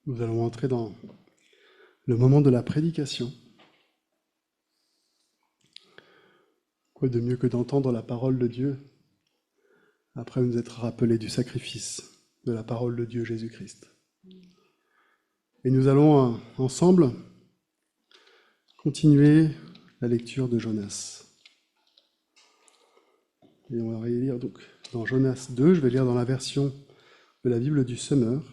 Nous allons entrer dans le moment de la prédication. Quoi de mieux que d'entendre la parole de Dieu après nous être rappelés du sacrifice de la parole de Dieu Jésus-Christ. Et nous allons ensemble continuer la lecture de Jonas. Et on va lire donc dans Jonas 2, je vais lire dans la version de la Bible du Semeur.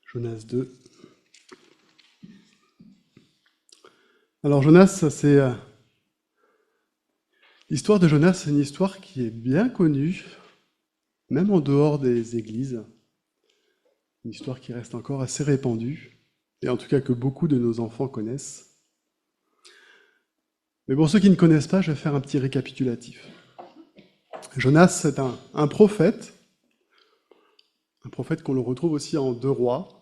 Jonas 2. Alors Jonas, c'est l'histoire de Jonas, c'est une histoire qui est bien connue, même en dehors des églises. Une histoire qui reste encore assez répandue, et en tout cas que beaucoup de nos enfants connaissent. Mais pour ceux qui ne connaissent pas, je vais faire un petit récapitulatif. Jonas, c'est un prophète qu'on le retrouve aussi en Deux Rois.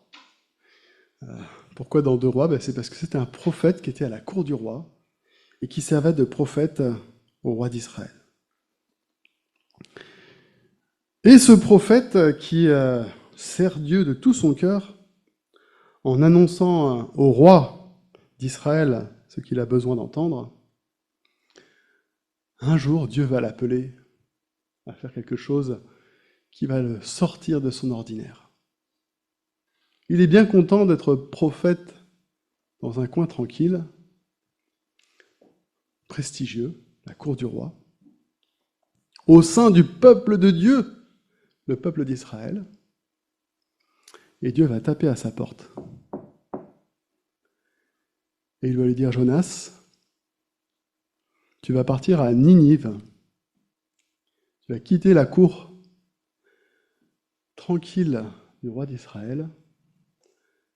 Pourquoi dans Deux Rois? C'est parce que c'était un prophète qui était à la cour du roi et qui servait de prophète au roi d'Israël. Et ce prophète qui sert Dieu de tout son cœur en annonçant au roi d'Israël ce qu'il a besoin d'entendre, un jour Dieu va l'appeler à faire quelque chose qui va le sortir de son ordinaire. Il est bien content d'être prophète dans un coin tranquille, prestigieux, la cour du roi, au sein du peuple de Dieu, le peuple d'Israël, et Dieu va taper à sa porte. Et il va lui dire, Jonas, tu vas partir à Ninive, tu vas quitter la cour tranquille du roi d'Israël,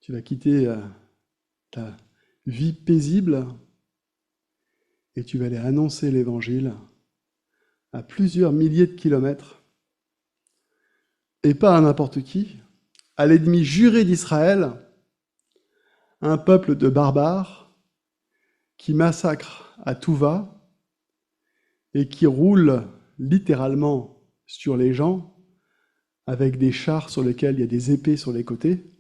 tu vas quitter ta vie paisible et tu vas aller annoncer l'évangile à plusieurs milliers de kilomètres, et pas à n'importe qui, à l'ennemi juré d'Israël, un peuple de barbares qui massacre à tout va et qui roule littéralement sur les gens avec des chars sur lesquels il y a des épées sur les côtés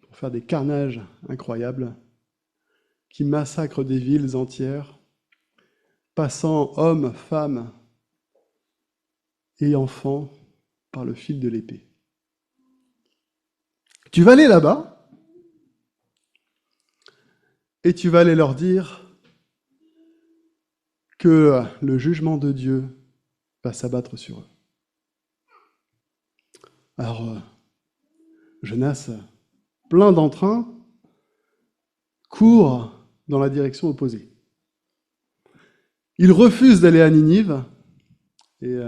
pour faire des carnages incroyables, qui massacrent des villes entières, passant hommes, femmes et enfants par le fil de l'épée. Tu vas aller là-bas et tu vas aller leur dire que le jugement de Dieu va s'abattre sur eux. Alors, Jonas, plein d'entrain, court dans la direction opposée. Il refuse d'aller à Ninive, et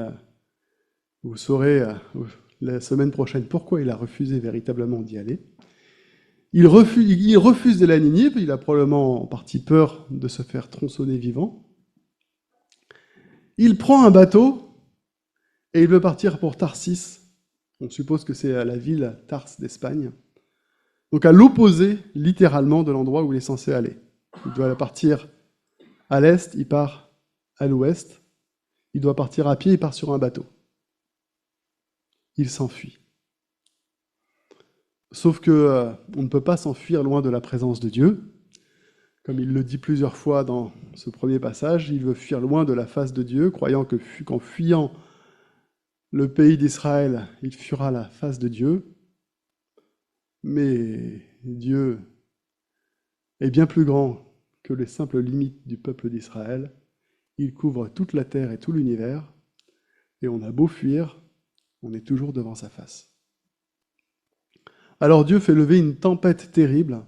vous saurez la semaine prochaine pourquoi il a refusé véritablement d'y aller. Il refuse d'aller à Ninive, il a probablement en partie peur de se faire tronçonner vivant. Il prend un bateau et il veut partir pour Tarsis. On suppose que c'est à la ville Tars d'Espagne. Donc à l'opposé, littéralement, de l'endroit où il est censé aller. Il doit partir à l'est, il part à l'ouest. Il doit partir à pied, il part sur un bateau. Il s'enfuit. Sauf que on ne peut pas s'enfuir loin de la présence de Dieu. Comme il le dit plusieurs fois dans ce premier passage, il veut fuir loin de la face de Dieu, croyant qu'en fuyant le pays d'Israël, il fuira la face de Dieu. Mais Dieu est bien plus grand que les simples limites du peuple d'Israël. Il couvre toute la terre et tout l'univers, et on a beau fuir, on est toujours devant sa face. Alors Dieu fait lever une tempête terrible.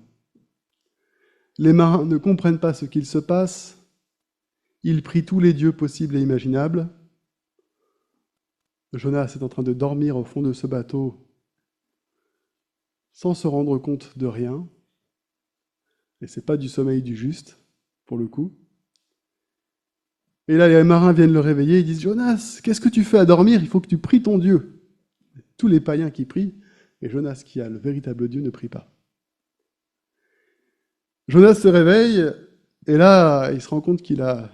Les marins ne comprennent pas ce qu'il se passe. Ils prient tous les dieux possibles et imaginables. Jonas est en train de dormir au fond de ce bateau sans se rendre compte de rien. Et ce n'est pas du sommeil du juste, pour le coup. Et là, les marins viennent le réveiller, ils disent « Jonas, qu'est-ce que tu fais à dormir? Il faut que tu pries ton Dieu. » Tous les païens qui prient, et Jonas, qui a le véritable Dieu, ne prie pas. Jonas se réveille, et là, il se rend compte qu'il a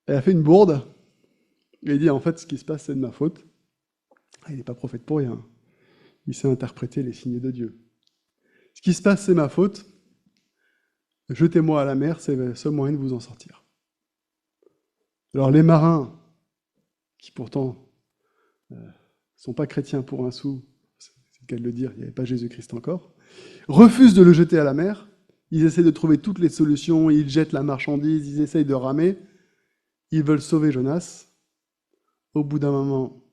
fait une bourde, et il dit « En fait, ce qui se passe, c'est de ma faute. » Il n'est pas prophète pour rien. Il sait interpréter les signes de Dieu. Ce qui se passe, c'est ma faute. Jetez-moi à la mer, c'est le seul moyen de vous en sortir. Alors les marins, qui pourtant ne sont pas chrétiens pour un sou, c'est le cas de le dire, il n'y avait pas Jésus-Christ encore, refusent de le jeter à la mer. Ils essaient de trouver toutes les solutions, ils jettent la marchandise, ils essayent de ramer. Ils veulent sauver Jonas. Au bout d'un moment,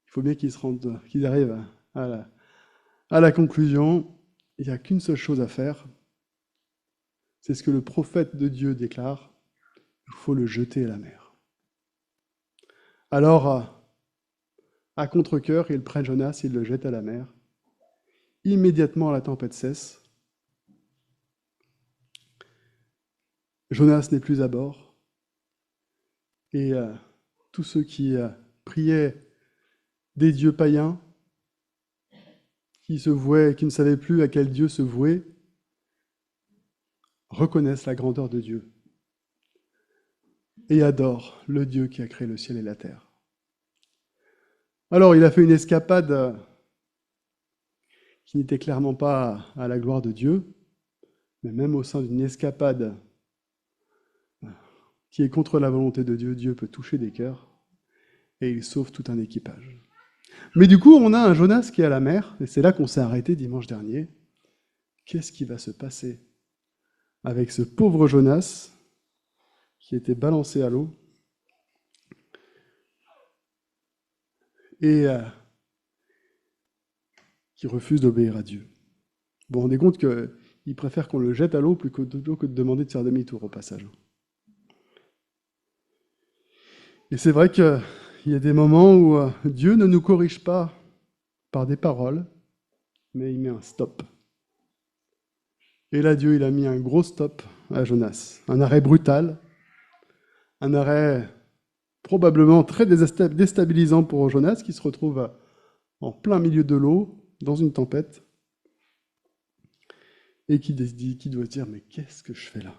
il faut bien qu'ils arrivent à la conclusion. Il n'y a qu'une seule chose à faire. C'est ce que le prophète de Dieu déclare. Il faut le jeter à la mer. Alors, à contre-cœur, ils prennent Jonas, ils le jettent à la mer. Immédiatement, la tempête cesse. Jonas n'est plus à bord. Et tous ceux qui priaient des dieux païens, qui se vouaient, qui ne savaient plus à quel Dieu se vouer, reconnaissent la grandeur de Dieu et adorent le Dieu qui a créé le ciel et la terre. Alors, il a fait une escapade qui n'était clairement pas à la gloire de Dieu, mais même au sein d'une escapade qui est contre la volonté de Dieu, Dieu peut toucher des cœurs et il sauve tout un équipage. Mais du coup, on a un Jonas qui est à la mer, et c'est là qu'on s'est arrêté dimanche dernier. Qu'est-ce qui va se passer avec ce pauvre Jonas qui était balancé à l'eau et qui refuse d'obéir à Dieu? Vous vous rendez compte qu'il préfère qu'on le jette à l'eau plutôt que de demander de faire demi-tour au passage. Et c'est vrai qu'il y a des moments où Dieu ne nous corrige pas par des paroles, mais il met un stop. Et là, Dieu, il a mis un gros stop à Jonas. Un arrêt brutal, un arrêt probablement très déstabilisant pour Jonas, qui se retrouve en plein milieu de l'eau, dans une tempête, et qui doit se dire « Mais qu'est-ce que je fais là ?»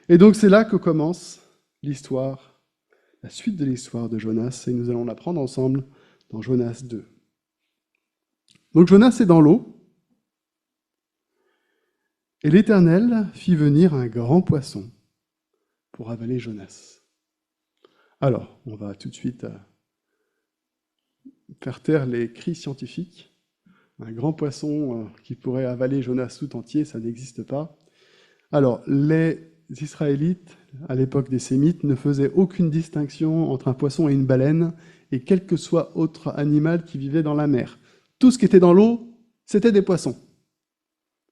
Et donc c'est là que commence l'histoire, la suite de l'histoire de Jonas, et nous allons l'apprendre ensemble dans Jonas 2. Donc Jonas est dans l'eau, et l'Éternel fit venir un grand poisson pour avaler Jonas. Alors, on va tout de suite faire taire les cris scientifiques. Un grand poisson qui pourrait avaler Jonas tout entier, ça n'existe pas. Alors, les Israélites, à l'époque des Sémites, ne faisaient aucune distinction entre un poisson et une baleine, et quel que soit autre animal qui vivait dans la mer. Tout ce qui était dans l'eau, c'était des poissons.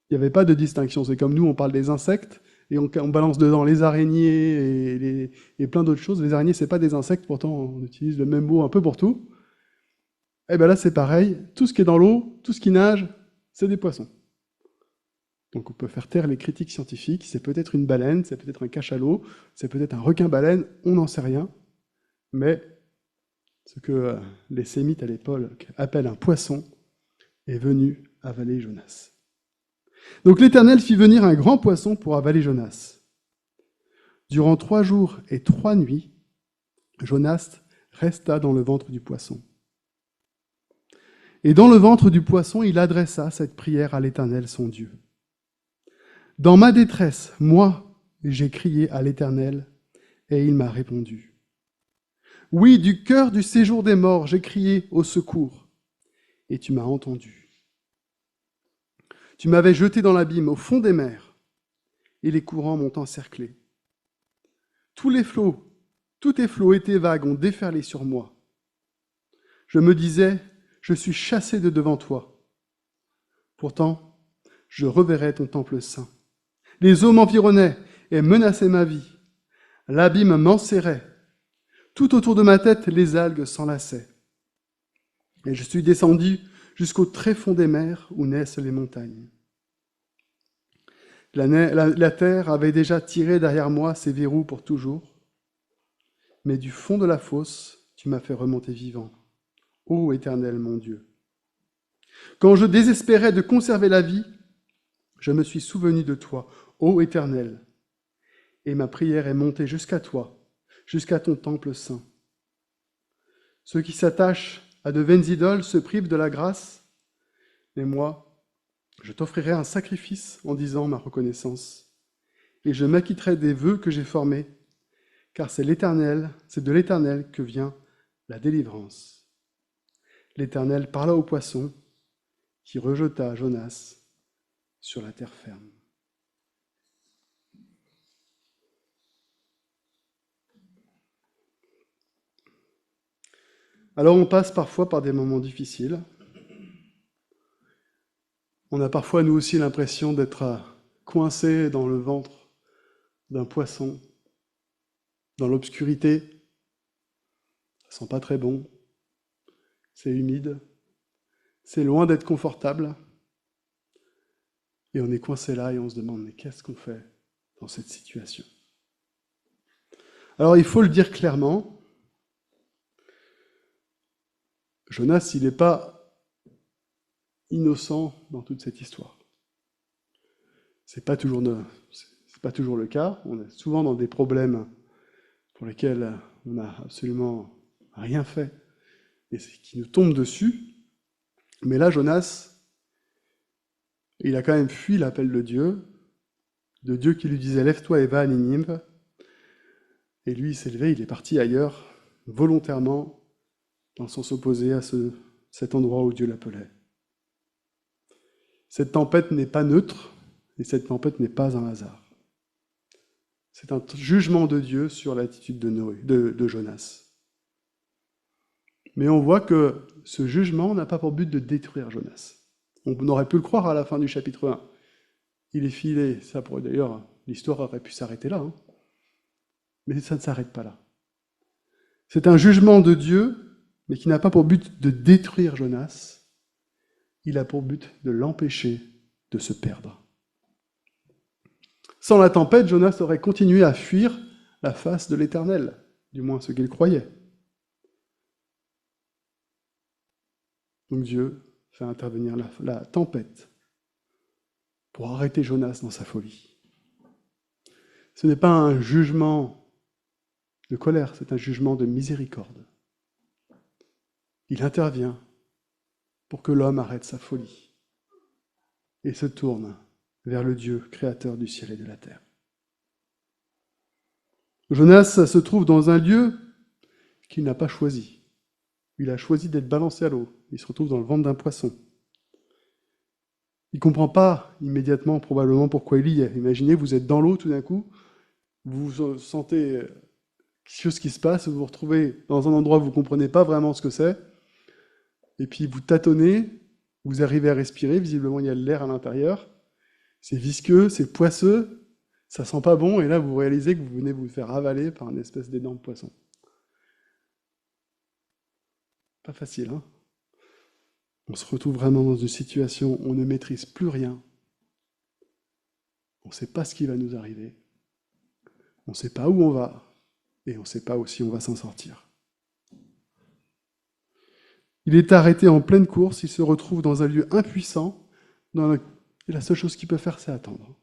Il n'y avait pas de distinction. C'est comme nous, on parle des insectes, et on balance dedans les araignées et plein d'autres choses. Les araignées, ce n'est pas des insectes, pourtant on utilise le même mot un peu pour tout. Et bien là, c'est pareil. Tout ce qui est dans l'eau, tout ce qui nage, c'est des poissons. Donc on peut faire taire les critiques scientifiques. C'est peut-être une baleine, c'est peut-être un cachalot, c'est peut-être un requin-baleine, on n'en sait rien. Mais ce que les Sémites à l'époque appellent un poisson est venu avaler Jonas. Donc l'Éternel fit venir un grand poisson pour avaler Jonas. Durant 3 jours et 3 nuits, Jonas resta dans le ventre du poisson. Et dans le ventre du poisson, il adressa cette prière à l'Éternel, son Dieu. « Dans ma détresse, moi, j'ai crié à l'Éternel, et il m'a répondu. Oui, du cœur du séjour des morts, j'ai crié au secours, et tu m'as entendu. Tu m'avais jeté dans l'abîme, au fond des mers, et les courants m'ont encerclé. Tous tes flots et tes vagues ont déferlé sur moi. Je me disais, je suis chassé de devant toi. Pourtant, je reverrai ton temple saint. Les eaux m'environnaient et menaçaient ma vie. L'abîme m'enserrait. Tout autour de ma tête, les algues s'enlaçaient. Et je suis descendu jusqu'au tréfonds des mers où naissent les montagnes. La terre avait déjà tiré derrière moi ses verrous pour toujours, mais du fond de la fosse, tu m'as fait remonter vivant. Ô Éternel, mon Dieu! Quand je désespérais de conserver la vie, je me suis souvenu de toi, ô Éternel, et ma prière est montée jusqu'à toi, jusqu'à ton temple saint. Ceux qui s'attachent à de vaines idoles se privent de la grâce, mais moi, je t'offrirai un sacrifice en disant ma reconnaissance, et je m'acquitterai des vœux que j'ai formés, car c'est de l'Éternel que vient la délivrance. L'Éternel parla au poisson, qui rejeta Jonas sur la terre ferme. Alors on passe parfois par des moments difficiles. On a parfois nous aussi l'impression d'être coincé dans le ventre d'un poisson, dans l'obscurité. Ça sent pas très bon, c'est humide, c'est loin d'être confortable. Et on est coincé là et on se demande, mais qu'est-ce qu'on fait dans cette situation? Alors il faut le dire clairement, Jonas, il n'est pas innocent dans toute cette histoire. C'est pas toujours le cas. On est souvent dans des problèmes pour lesquels on n'a absolument rien fait et qui nous tombent dessus. Mais là, Jonas, il a quand même fui l'appel de Dieu qui lui disait « Lève-toi et va à Ninive ». Et lui, il s'est levé, il est parti ailleurs, volontairement, dans le sens opposé à cet endroit où Dieu l'appelait. Cette tempête n'est pas neutre, et cette tempête n'est pas un hasard. C'est un jugement de Dieu sur l'attitude de Jonas. Mais on voit que ce jugement n'a pas pour but de détruire Jonas. On aurait pu le croire à la fin du chapitre 1. Il est filé, ça pourrait d'ailleurs, l'histoire aurait pu s'arrêter là. Hein. Mais ça ne s'arrête pas là. C'est un jugement de Dieu, mais qui n'a pas pour but de détruire Jonas. Il a pour but de l'empêcher de se perdre. Sans la tempête, Jonas aurait continué à fuir la face de l'Éternel, du moins ce qu'il croyait. Donc Dieu fait intervenir la tempête pour arrêter Jonas dans sa folie. Ce n'est pas un jugement de colère, c'est un jugement de miséricorde. Il intervient pour que l'homme arrête sa folie et se tourne vers le Dieu créateur du ciel et de la terre. Jonas se trouve dans un lieu qu'il n'a pas choisi. Il a choisi d'être balancé à l'eau. Il se retrouve dans le ventre d'un poisson. Il ne comprend pas immédiatement probablement pourquoi il y est. Imaginez, vous êtes dans l'eau tout d'un coup, vous sentez quelque chose qui se passe, vous vous retrouvez dans un endroit où vous ne comprenez pas vraiment ce que c'est, et puis vous tâtonnez, vous arrivez à respirer, visiblement il y a de l'air à l'intérieur, c'est visqueux, c'est poisseux, ça sent pas bon, et là vous réalisez que vous venez vous faire avaler par une espèce d'énorme poisson. Pas facile, hein? On se retrouve vraiment dans une situation où on ne maîtrise plus rien. On ne sait pas ce qui va nous arriver. On ne sait pas où on va. Et on ne sait pas où si on va s'en sortir. Il est arrêté en pleine course. Il se retrouve dans un lieu impuissant. Et la seule chose qu'il peut faire, c'est attendre.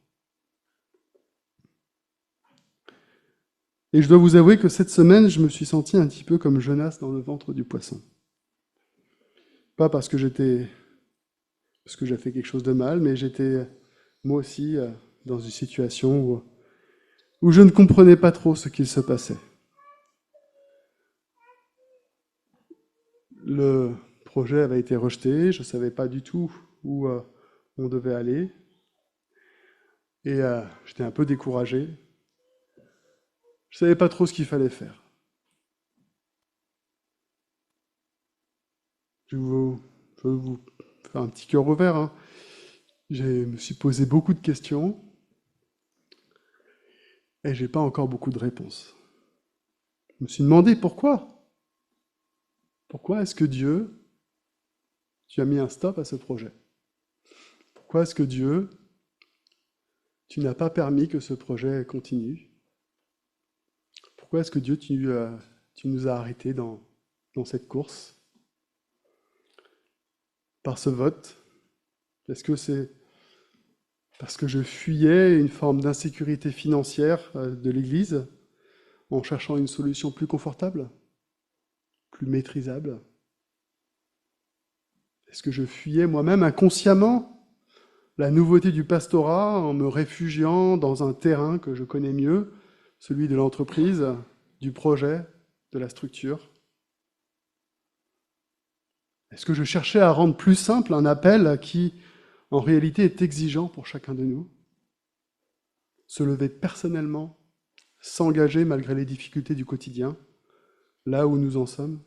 Et je dois vous avouer que cette semaine, je me suis senti un petit peu comme Jonas dans le ventre du poisson. Pas parce que j'ai fait quelque chose de mal, mais j'étais moi aussi dans une situation où je ne comprenais pas trop ce qu'il se passait. Le projet avait été rejeté, je ne savais pas du tout où on devait aller, et j'étais un peu découragé. Je ne savais pas trop ce qu'il fallait faire. Je veux vous faire un petit cœur ouvert. Hein. Je me suis posé beaucoup de questions et je n'ai pas encore beaucoup de réponses. Je me suis demandé pourquoi. Pourquoi est-ce que Dieu, tu as mis un stop à ce projet? Pourquoi est-ce que Dieu, tu n'as pas permis que ce projet continue. Pourquoi est-ce que Dieu, tu nous as arrêtés dans cette course? Par ce vote? Est-ce que c'est parce que je fuyais une forme d'insécurité financière de l'Église en cherchant une solution plus confortable, plus maîtrisable? Est-ce que je fuyais moi-même inconsciemment la nouveauté du pastorat en me réfugiant dans un terrain que je connais mieux, celui de l'entreprise, du projet, de la structure? Est-ce que je cherchais à rendre plus simple un appel qui, en réalité, est exigeant pour chacun de nous? Se lever personnellement, s'engager malgré les difficultés du quotidien, là où nous en sommes?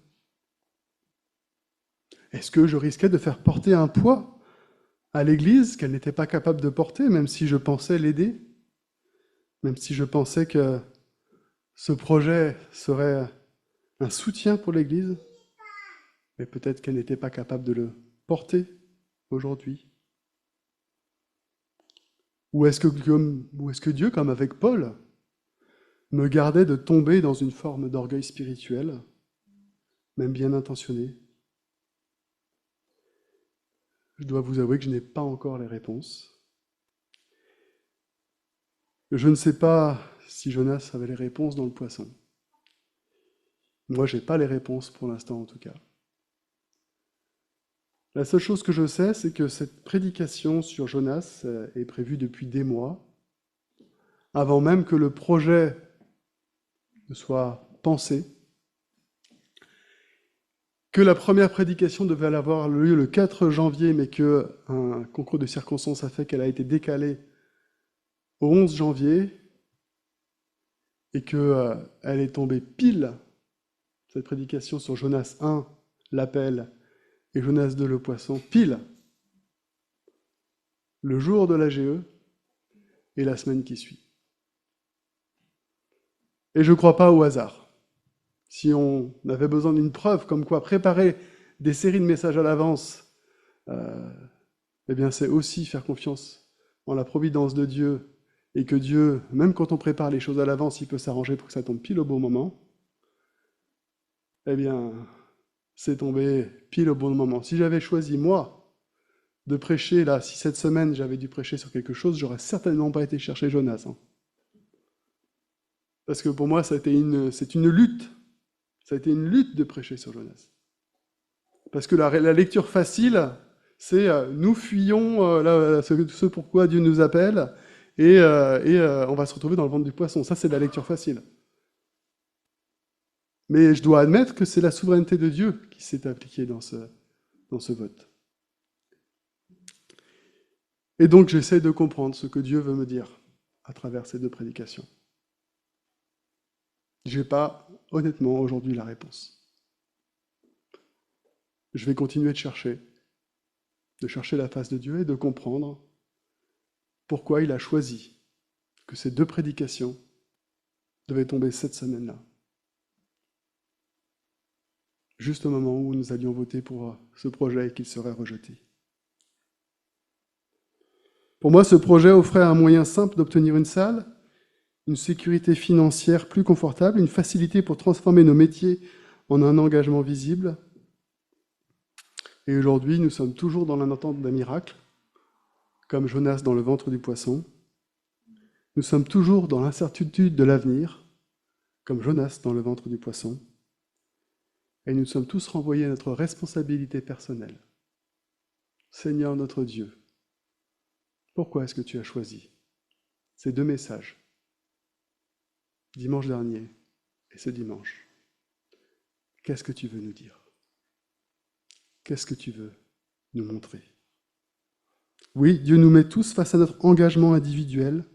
Est-ce que je risquais de faire porter un poids à l'Église qu'elle n'était pas capable de porter, même si je pensais l'aider, même si je pensais que ce projet serait un soutien pour l'Église, mais peut-être qu'elle n'était pas capable de le porter aujourd'hui? Ou est-ce que Dieu, comme avec Paul, me gardait de tomber dans une forme d'orgueil spirituel, même bien intentionné? Je dois vous avouer que je n'ai pas encore les réponses. Je ne sais pas si Jonas avait les réponses dans le poisson. Moi, je n'ai pas les réponses pour l'instant, en tout cas. La seule chose que je sais, c'est que cette prédication sur Jonas est prévue depuis des mois, avant même que le projet ne soit pensé, que la première prédication devait avoir lieu le 4 janvier, mais qu'un concours de circonstances a fait qu'elle a été décalée au 11 janvier, et qu'elle est tombée pile, cette prédication sur Jonas 1, l'appel, et Jonas 2, le poisson, pile, le jour de l'AGE et la semaine qui suit. Et je ne crois pas au hasard. Si on avait besoin d'une preuve comme quoi préparer des séries de messages à l'avance, eh bien c'est aussi faire confiance en la providence de Dieu, et que Dieu, même quand on prépare les choses à l'avance, il peut s'arranger pour que ça tombe pile au bon moment. Eh bien, c'est tombé pile au bon moment. Si j'avais choisi, moi, de prêcher, là, si cette semaine j'avais dû prêcher sur quelque chose, j'aurais certainement pas été chercher Jonas. Parce que pour moi, c'est une lutte. Ça a été une lutte de prêcher sur Jonas. Parce que la lecture facile, c'est nous fuyons ce pourquoi Dieu nous appelle, et on va se retrouver dans le ventre du poisson. Ça, c'est la lecture facile. Mais je dois admettre que c'est la souveraineté de Dieu qui s'est appliquée dans ce vote. Et donc, j'essaie de comprendre ce que Dieu veut me dire à travers ces deux prédications. Je n'ai pas, honnêtement, aujourd'hui la réponse. Je vais continuer de chercher la face de Dieu et de comprendre pourquoi il a choisi que ces deux prédications devaient tomber cette semaine-là. Juste au moment où nous allions voter pour ce projet et qu'il serait rejeté. Pour moi, ce projet offrait un moyen simple d'obtenir une salle, une sécurité financière plus confortable, une facilité pour transformer nos métiers en un engagement visible. Et aujourd'hui, nous sommes toujours dans l'attente d'un miracle, comme Jonas dans le ventre du poisson. Nous sommes toujours dans l'incertitude de l'avenir, comme Jonas dans le ventre du poisson. Et nous sommes tous renvoyés à notre responsabilité personnelle. Seigneur notre Dieu, pourquoi est-ce que tu as choisi ces deux messages, dimanche dernier et ce dimanche? Qu'est-ce que tu veux nous dire? Qu'est-ce que tu veux nous montrer? Oui, Dieu nous met tous face à notre engagement individuel,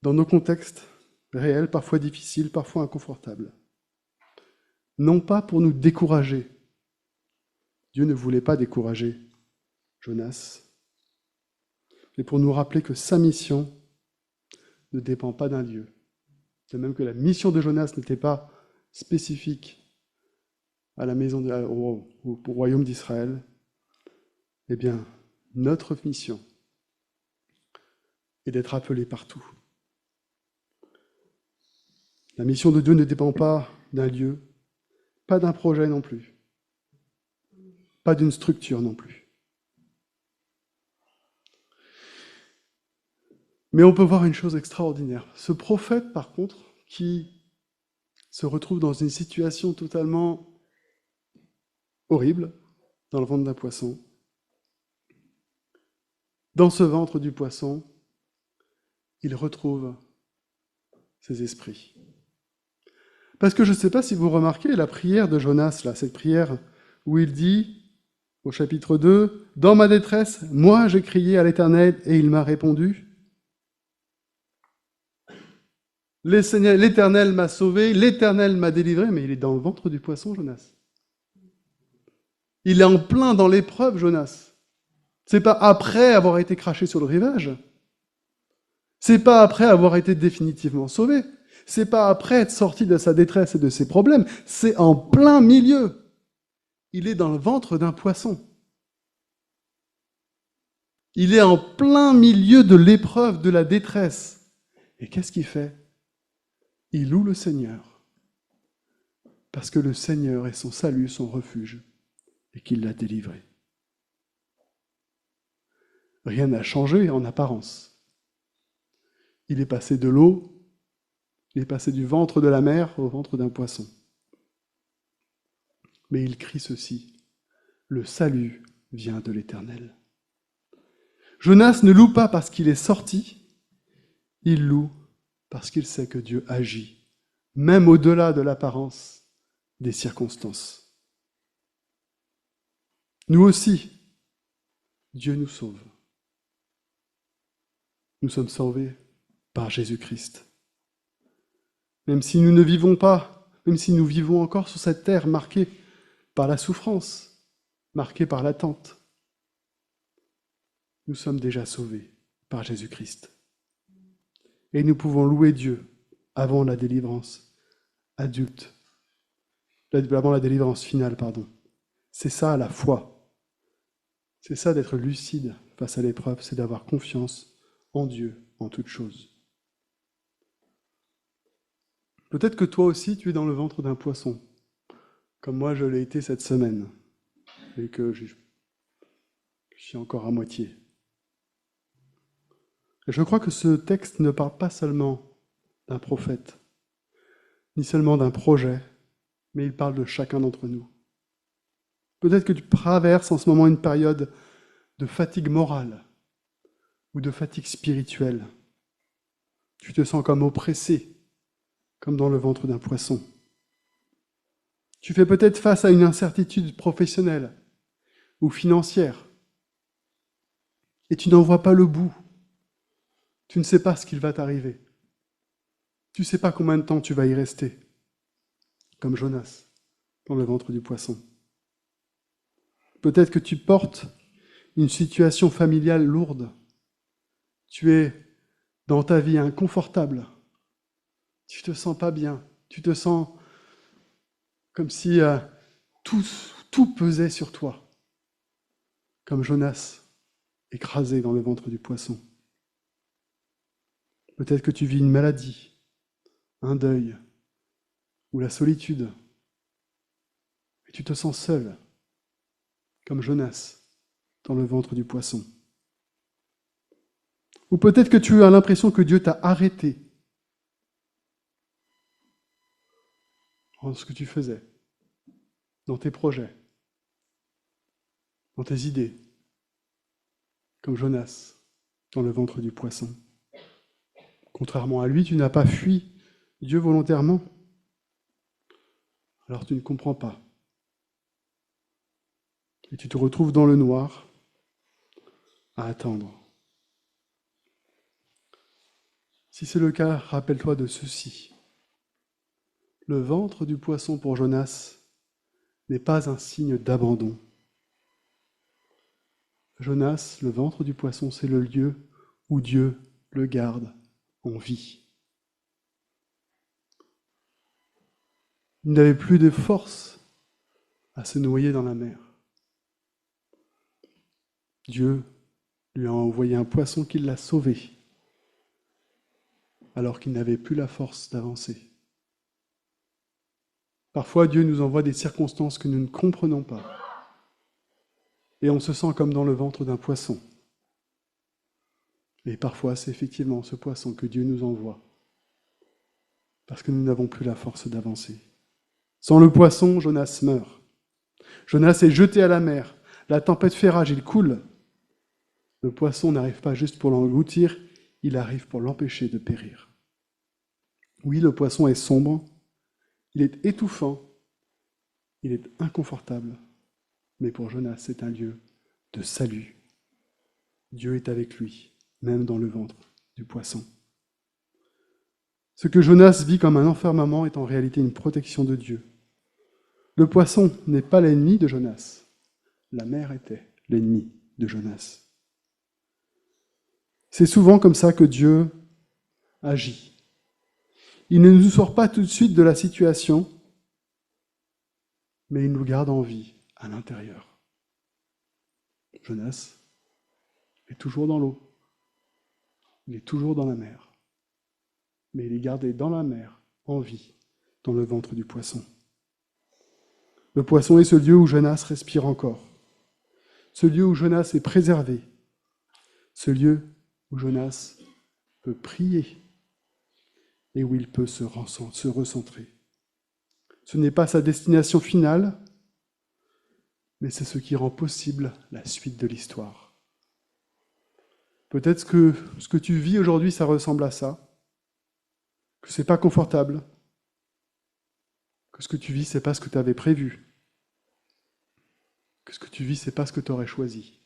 dans nos contextes réels, parfois difficiles, parfois inconfortables. Non pas pour nous décourager. Dieu ne voulait pas décourager Jonas, mais pour nous rappeler que sa mission ne dépend pas d'un lieu. De même que la mission de Jonas n'était pas spécifique à la maison au royaume d'Israël, eh bien, notre mission et d'être appelé partout. La mission de Dieu ne dépend pas d'un lieu, pas d'un projet non plus, pas d'une structure non plus. Mais on peut voir une chose extraordinaire. Ce prophète, par contre, qui se retrouve dans une situation totalement horrible, dans le ventre d'un poisson, dans ce ventre du poisson, il retrouve ses esprits. Parce que je ne sais pas si vous remarquez la prière de Jonas, là, cette prière où il dit, au chapitre 2, « Dans ma détresse, moi j'ai crié à l'Éternel et il m'a répondu. L'Éternel m'a sauvé, l'Éternel m'a délivré. » Mais il est dans le ventre du poisson, Jonas. Il est en plein dans l'épreuve, Jonas. C'est pas après avoir été craché sur le rivage. C'est pas après avoir été définitivement sauvé. C'est pas après être sorti de sa détresse et de ses problèmes. C'est en plein milieu. Il est dans le ventre d'un poisson. Il est en plein milieu de l'épreuve, de la détresse. Et qu'est-ce qu'il fait? Il loue le Seigneur. Parce que le Seigneur est son salut, son refuge, et qu'il l'a délivré. Rien n'a changé en apparence. Il est passé de l'eau, il est passé du ventre de la mer au ventre d'un poisson. Mais il crie ceci, le salut vient de l'Éternel. Jonas ne loue pas parce qu'il est sorti, il loue parce qu'il sait que Dieu agit, même au-delà de l'apparence des circonstances. Nous aussi, Dieu nous sauve. Nous sommes sauvés par Jésus-Christ. Même si nous ne vivons pas, même si nous vivons encore sur cette terre marquée par la souffrance, marquée par l'attente, nous sommes déjà sauvés par Jésus-Christ. Et nous pouvons louer Dieu avant la délivrance adulte, avant la délivrance finale, pardon. C'est ça la foi. C'est ça d'être lucide face à l'épreuve, c'est d'avoir confiance en Dieu en toutes choses. Peut-être que toi aussi, tu es dans le ventre d'un poisson, comme moi je l'ai été cette semaine, et que je suis encore à moitié. Et je crois que ce texte ne parle pas seulement d'un prophète, ni seulement d'un projet, mais il parle de chacun d'entre nous. Peut-être que tu traverses en ce moment une période de fatigue morale ou de fatigue spirituelle. Tu te sens comme oppressé, comme dans le ventre d'un poisson. Tu fais peut-être face à une incertitude professionnelle ou financière et tu n'en vois pas le bout. Tu ne sais pas ce qu'il va t'arriver. Tu ne sais pas combien de temps tu vas y rester, comme Jonas, dans le ventre du poisson. Peut-être que tu portes une situation familiale lourde. Tu es dans ta vie inconfortable. Tu ne te sens pas bien. Tu te sens comme si tout pesait sur toi, comme Jonas, écrasé dans le ventre du poisson. Peut-être que tu vis une maladie, un deuil ou la solitude. Et tu te sens seul, comme Jonas, dans le ventre du poisson. Ou peut-être que tu as l'impression que Dieu t'a arrêté dans ce que tu faisais, dans tes projets, dans tes idées, comme Jonas, dans le ventre du poisson. Contrairement à lui, tu n'as pas fui Dieu volontairement. Alors tu ne comprends pas. Et tu te retrouves dans le noir à attendre. Si c'est le cas, rappelle-toi de ceci. Le ventre du poisson pour Jonas n'est pas un signe d'abandon. Jonas, le ventre du poisson, c'est le lieu où Dieu le garde en vie. Il n'avait plus de force à se noyer dans la mer. Dieu lui a envoyé un poisson qui l'a sauvé alors qu'il n'avait plus la force d'avancer. Parfois, Dieu nous envoie des circonstances que nous ne comprenons pas. Et on se sent comme dans le ventre d'un poisson. Et parfois, c'est effectivement ce poisson que Dieu nous envoie. Parce que nous n'avons plus la force d'avancer. Sans le poisson, Jonas meurt. Jonas est jeté à la mer. La tempête fait rage, il coule. Le poisson n'arrive pas juste pour l'engloutir, il arrive pour l'empêcher de périr. Oui, le poisson est sombre, il est étouffant, il est inconfortable. Mais pour Jonas, c'est un lieu de salut. Dieu est avec lui, même dans le ventre du poisson. Ce que Jonas vit comme un enfermement est en réalité une protection de Dieu. Le poisson n'est pas l'ennemi de Jonas. La mer était l'ennemi de Jonas. C'est souvent comme ça que Dieu agit. Il ne nous sort pas tout de suite de la situation, mais il nous garde en vie à l'intérieur. Jonas est toujours dans l'eau. Il est toujours dans la mer. Mais il est gardé dans la mer, en vie, dans le ventre du poisson. Le poisson est ce lieu où Jonas respire encore. Ce lieu où Jonas est préservé. Ce lieu où Jonas peut prier et où il peut se recentrer. Ce n'est pas sa destination finale, mais c'est ce qui rend possible la suite de l'histoire. Peut-être que ce que tu vis aujourd'hui, ça ressemble à ça, que c'est pas confortable, que ce que tu vis, c'est pas ce que tu avais prévu, que ce que tu vis, c'est pas ce que tu aurais choisi.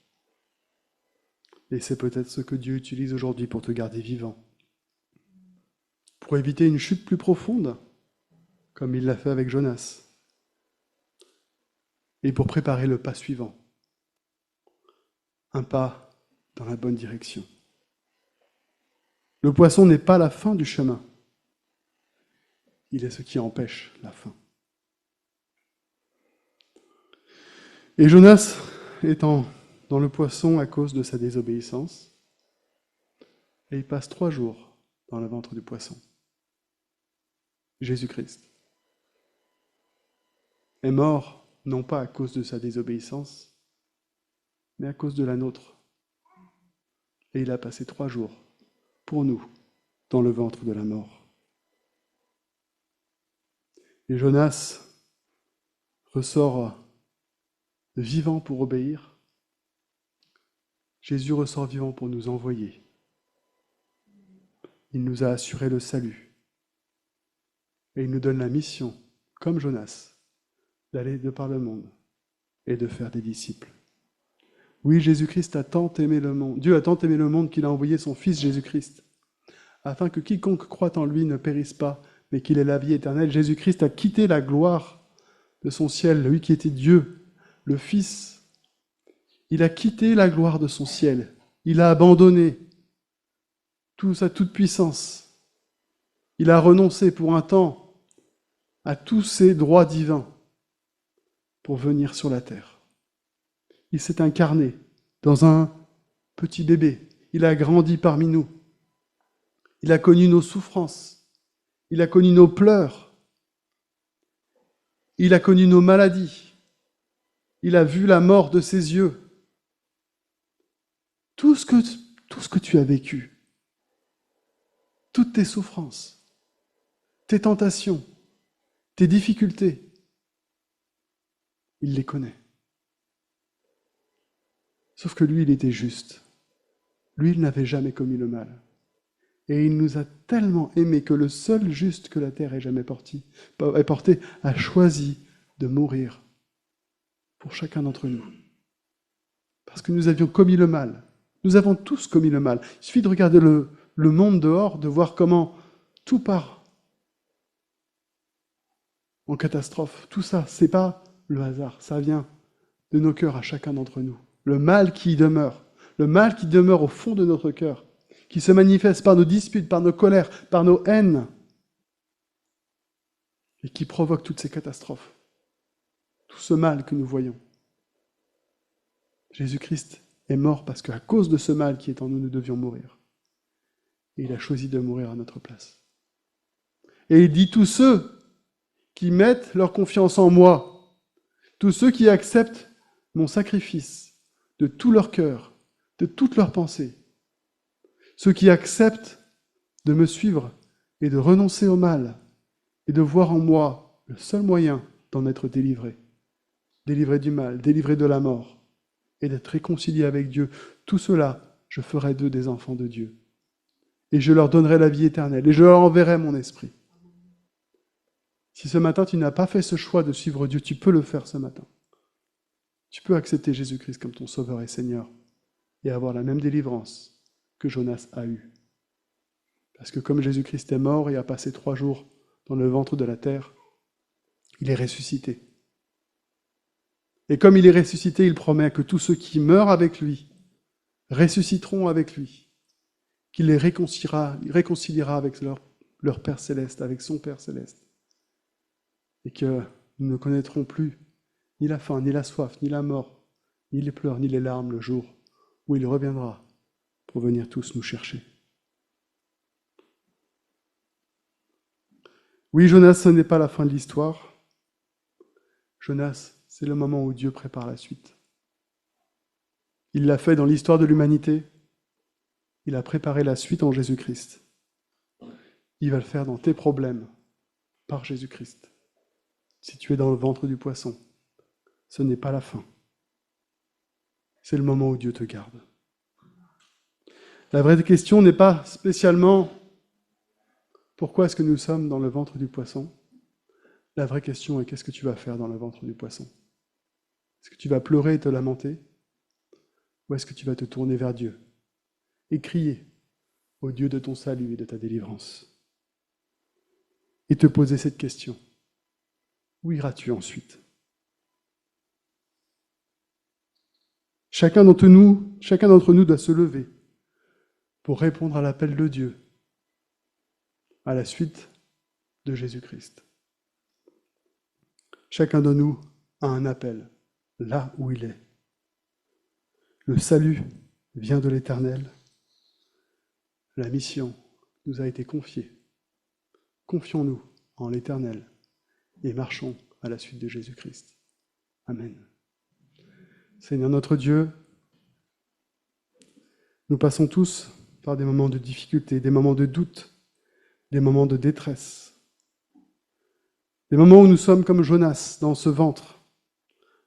Et c'est peut-être ce que Dieu utilise aujourd'hui pour te garder vivant, pour éviter une chute plus profonde, comme il l'a fait avec Jonas, et pour préparer le pas suivant, un pas dans la bonne direction. Le poisson n'est pas la fin du chemin, il est ce qui empêche la fin. Et Jonas étant dans le poisson à cause de sa désobéissance, et il passe 3 jours dans le ventre du poisson. Jésus-Christ est mort, non pas à cause de sa désobéissance, mais à cause de la nôtre. Et il a passé 3 jours pour nous dans le ventre de la mort. Et Jonas ressort vivant pour obéir. Jésus ressort vivant pour nous envoyer. Il nous a assuré le salut. Et il nous donne la mission, comme Jonas, d'aller de par le monde et de faire des disciples. Oui, Jésus-Christ a tant aimé le monde. Dieu a tant aimé le monde qu'il a envoyé son Fils Jésus-Christ, afin que quiconque croit en lui ne périsse pas, mais qu'il ait la vie éternelle. Jésus-Christ a quitté la gloire de son ciel, lui qui était Dieu, le Fils. Il a quitté la gloire de son ciel. Il a abandonné sa toute-puissance. Il a renoncé pour un temps à tous ses droits divins pour venir sur la terre. Il s'est incarné dans un petit bébé. Il a grandi parmi nous. Il a connu nos souffrances. Il a connu nos pleurs. Il a connu nos maladies. Il a vu la mort de ses yeux. Tout ce que tu as vécu, toutes tes souffrances, tes tentations, tes difficultés, il les connaît. Sauf que lui, il était juste. Lui, il n'avait jamais commis le mal. Et il nous a tellement aimés que le seul juste que la terre ait jamais porté a choisi de mourir pour chacun d'entre nous. Parce que nous avions commis le mal. Nous avons tous commis le mal. Il suffit de regarder le monde dehors, de voir comment tout part en catastrophe. Tout ça, c'est pas le hasard. Ça vient de nos cœurs à chacun d'entre nous. Le mal qui demeure au fond de notre cœur, qui se manifeste par nos disputes, par nos colères, par nos haines, et qui provoque toutes ces catastrophes. Tout ce mal que nous voyons. Jésus-Christ est mort parce qu'à cause de ce mal qui est en nous, nous devions mourir. Et il a choisi de mourir à notre place. Et il dit, tous ceux qui mettent leur confiance en moi, tous ceux qui acceptent mon sacrifice de tout leur cœur, de toute leur pensée, ceux qui acceptent de me suivre et de renoncer au mal et de voir en moi le seul moyen d'en être délivré, délivré du mal, délivré de la mort et d'être réconcilié avec Dieu, tout cela, je ferai d'eux des enfants de Dieu. Et je leur donnerai la vie éternelle et je leur enverrai mon esprit. Si ce matin tu n'as pas fait ce choix de suivre Dieu, tu peux le faire ce matin. Tu peux accepter Jésus-Christ comme ton Sauveur et Seigneur et avoir la même délivrance que Jonas a eue. Parce que comme Jésus-Christ est mort et a passé 3 jours dans le ventre de la terre, il est ressuscité. Et comme il est ressuscité, il promet que tous ceux qui meurent avec lui ressusciteront avec lui, qu'il les réconciliera avec leur Père céleste, avec son Père céleste. Et que nous ne connaîtrons plus ni la faim, ni la soif, ni la mort, ni les pleurs, ni les larmes le jour où il reviendra pour venir tous nous chercher. Oui, Jonas, ce n'est pas la fin de l'histoire. Jonas, c'est le moment où Dieu prépare la suite. Il l'a fait dans l'histoire de l'humanité. Il a préparé la suite en Jésus-Christ. Il va le faire dans tes problèmes par Jésus-Christ. Si tu es dans le ventre du poisson, ce n'est pas la fin. C'est le moment où Dieu te garde. La vraie question n'est pas spécialement pourquoi est-ce que nous sommes dans le ventre du poisson. La vraie question est qu'est-ce que tu vas faire dans le ventre du poisson? Est-ce que tu vas pleurer et te lamenter? Ou est-ce que tu vas te tourner vers Dieu et crier au Dieu de ton salut et de ta délivrance? Et te poser cette question. Où iras-tu ensuite? Chacun d'entre nous doit se lever pour répondre à l'appel de Dieu à la suite de Jésus-Christ. Chacun de nous a un appel là où il est. Le salut vient de l'Éternel. La mission nous a été confiée. Confions-nous en l'Éternel et marchons à la suite de Jésus-Christ. Amen. Seigneur notre Dieu, nous passons tous par des moments de difficulté, des moments de doute, des moments de détresse, des moments où nous sommes comme Jonas dans ce ventre,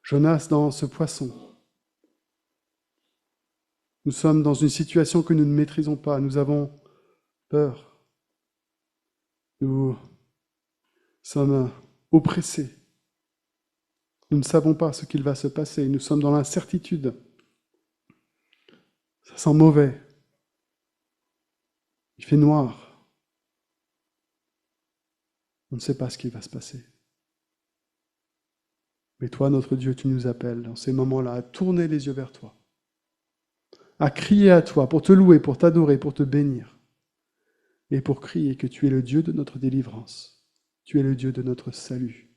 Jonas dans ce poisson. Nous sommes dans une situation que nous ne maîtrisons pas, nous avons peur, nous sommes oppressés, nous ne savons pas ce qu'il va se passer, nous sommes dans l'incertitude. Ça sent mauvais. Il fait noir. On ne sait pas ce qui va se passer. Mais toi, notre Dieu, tu nous appelles dans ces moments-là à tourner les yeux vers toi, à crier à toi pour te louer, pour t'adorer, pour te bénir, et pour crier que tu es le Dieu de notre délivrance, tu es le Dieu de notre salut.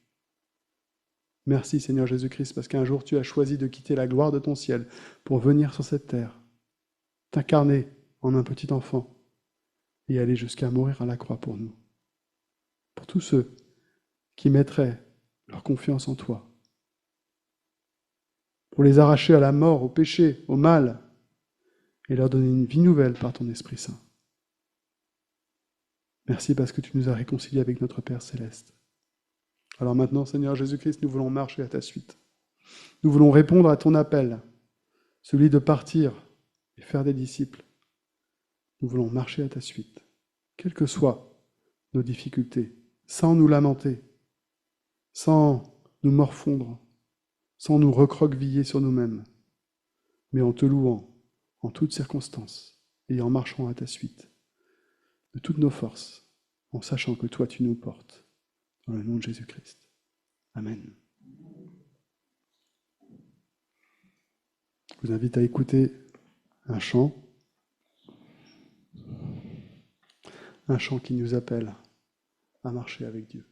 Merci Seigneur Jésus-Christ, parce qu'un jour tu as choisi de quitter la gloire de ton ciel pour venir sur cette terre, t'incarner en un petit enfant et aller jusqu'à mourir à la croix pour nous. Pour tous ceux qui mettraient leur confiance en toi, pour les arracher à la mort, au péché, au mal, et leur donner une vie nouvelle par ton Esprit Saint. Merci parce que tu nous as réconciliés avec notre Père Céleste. Alors maintenant, Seigneur Jésus-Christ, nous voulons marcher à ta suite. Nous voulons répondre à ton appel, celui de partir et faire des disciples. Nous voulons marcher à ta suite, quelles que soient nos difficultés, sans nous lamenter, sans nous morfondre, sans nous recroqueviller sur nous-mêmes, mais en te louant en toutes circonstances et en marchant à ta suite, de toutes nos forces, en sachant que toi tu nous portes, dans le nom de Jésus-Christ. Amen. Je vous invite à écouter un chant qui nous appelle à marcher avec Dieu.